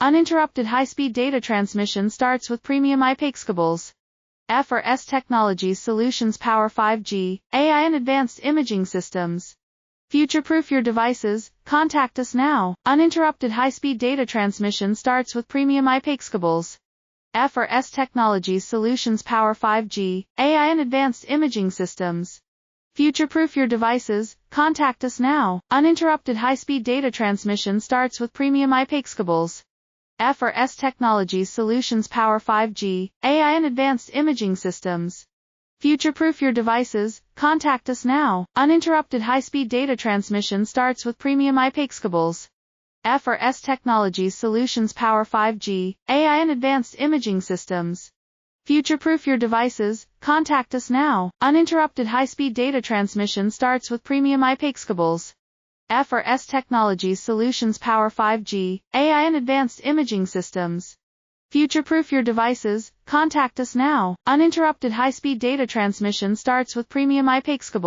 Uninterrupted high-speed data transmission starts with premium IP cables. F or S Technologies Solutions power 5G, AI and advanced imaging systems. Future-proof your devices, contact us now. Uninterrupted high-speed data transmission starts with premium IP cables. F or S Technologies Solutions power 5G, AI and advanced imaging systems. Future-proof your devices, contact us now. Uninterrupted high-speed data transmission starts with premium IP cables. F or S Technologies Solutions power 5G, AI and advanced imaging systems. Future-proof your devices, contact us now. Uninterrupted high-speed data transmission starts with premium IP cables. F or S Technologies Solutions power 5G, AI and advanced imaging systems. Future-proof your devices, contact us now. Uninterrupted high-speed data transmission starts with premium IP cables. F or S Technologies Solutions power 5G, AI and advanced imaging systems. Future-proof your devices, contact us now. Uninterrupted high-speed data transmission starts with premium IP cables.